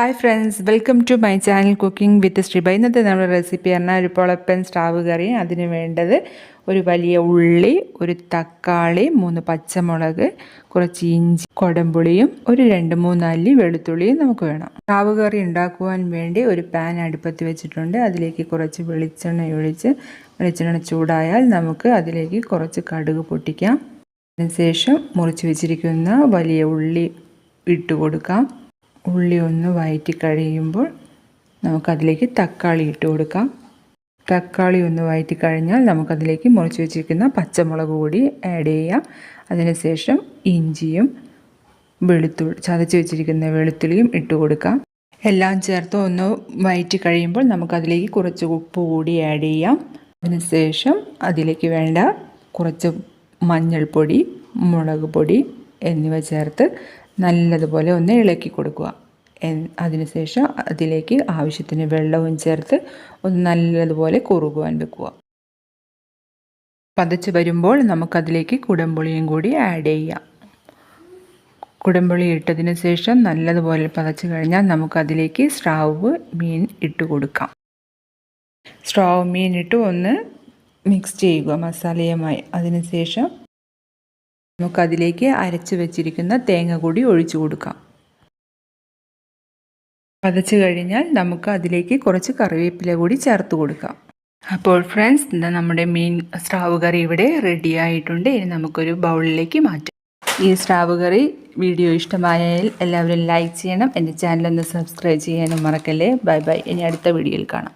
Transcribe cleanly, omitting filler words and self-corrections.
Hi friends, welcome to my channel cooking with Sreeba. ഇന്നത്തെ നമ്മുടെ recipe പറഞ്ഞാൽ ഒരു പൊളപ്പൻ സ്രാവ് കറി. അതിന് വേണ്ടത് ഒരു വലിയ ഉള്ളി, ഒരു തക്കാളി, 3 പച്ചമുളക്, കുറച്ച് ഇഞ്ചി, കൊടംപുളിയും ഒരു 2-3 അല്ലി വെളുത്തുള്ളിയും നമുക്ക് വേണം. സ്രാവ് കറി ഉണ്ടാക്കുവാൻ വേണ്ടി ഒരു പാൻ അടുപ്പത്ത് വെച്ചിട്ടുണ്ട്. അതിലേക്ക് കുറച്ച് വെളിച്ചെണ്ണ ഒഴിച്ച് വെളിച്ചെണ്ണ ചൂടായാൽ നമുക്ക് അതിലേക്ക് കുറച്ച് കടുക് പൊട്ടിക്കാം. അതിനുശേഷം മുറിച്ച് വെച്ചിരിക്കുന്ന വലിയ ഉള്ളി ഇട്ട് കൊടുക്കാം. ഉള്ളി ഒന്ന് വഴറ്റി കഴിയുമ്പോൾ നമുക്കതിലേക്ക് തക്കാളി ഇട്ട് കൊടുക്കാം. തക്കാളി ഒന്ന് വഴറ്റി കഴിഞ്ഞാൽ നമുക്കതിലേക്ക് മുറിച്ച് വെച്ചിരിക്കുന്ന പച്ചമുളക് കൂടി ആഡ് ചെയ്യാം. അതിനുശേഷം ഇഞ്ചിയും ചതച്ച് വെച്ചിരിക്കുന്ന വെളുത്തുള്ളിയും ഇട്ട് കൊടുക്കാം. എല്ലാം ചേർത്ത് ഒന്ന് വഴറ്റി കഴിയുമ്പോൾ നമുക്കതിലേക്ക് കുറച്ച് ഉപ്പ് കൂടി ആഡ് ചെയ്യാം. അതിനുശേഷം അതിലേക്ക് വേണ്ട കുറച്ച് മഞ്ഞൾപ്പൊടി, മുളക് പൊടി എന്നിവ ചേർത്ത് നല്ലതുപോലെ ഒന്ന് ഇളക്കി കൊടുക്കുക. അതിനുശേഷം അതിലേക്ക് ആവശ്യത്തിന് വെള്ളവും ചേർത്ത് ഒന്ന് നല്ലതുപോലെ കുറുകുവാൻ വെക്കുക. പതച്ച് വരുമ്പോൾ നമുക്കതിലേക്ക് കുടംപുളിയും കൂടി ആഡ് ചെയ്യാം. കുടംപുളി ഇട്ടതിന് ശേഷം നല്ലതുപോലെ പതച്ച് കഴിഞ്ഞാൽ നമുക്കതിലേക്ക് സ്രാവ് മീൻ ഇട്ട് കൊടുക്കാം. സ്രാവ് മീൻ ഇട്ട് ഒന്ന് മിക്സ് ചെയ്യുക മസാലയുമായി. അതിനുശേഷം നമുക്കതിലേക്ക് അരച്ച് വെച്ചിരിക്കുന്ന തേങ്ങ കൂടി ഒഴിച്ചു കൊടുക്കാം. പതച്ച് കഴിഞ്ഞാൽ നമുക്ക് അതിലേക്ക് കുറച്ച് കറിവേപ്പില കൂടി ചേർത്ത് കൊടുക്കാം. അപ്പോൾ ഫ്രണ്ട്സ്, നമ്മുടെ മീൻ സ്രാവ് കറി ഇവിടെ റെഡി ആയിട്ടുണ്ട്. ഇനി നമുക്കൊരു ബൗളിലേക്ക് മാറ്റാം. ഈ സ്രാവ് കറി വീഡിയോ ഇഷ്ടമായാൽ എല്ലാവരും ലൈക്ക് ചെയ്യണം. എൻ്റെ ചാനലൊന്ന് സബ്സ്ക്രൈബ് ചെയ്യാനും മറക്കല്ലേ. Bye bye. ഇനി അടുത്ത വീഡിയോയിൽ കാണാം.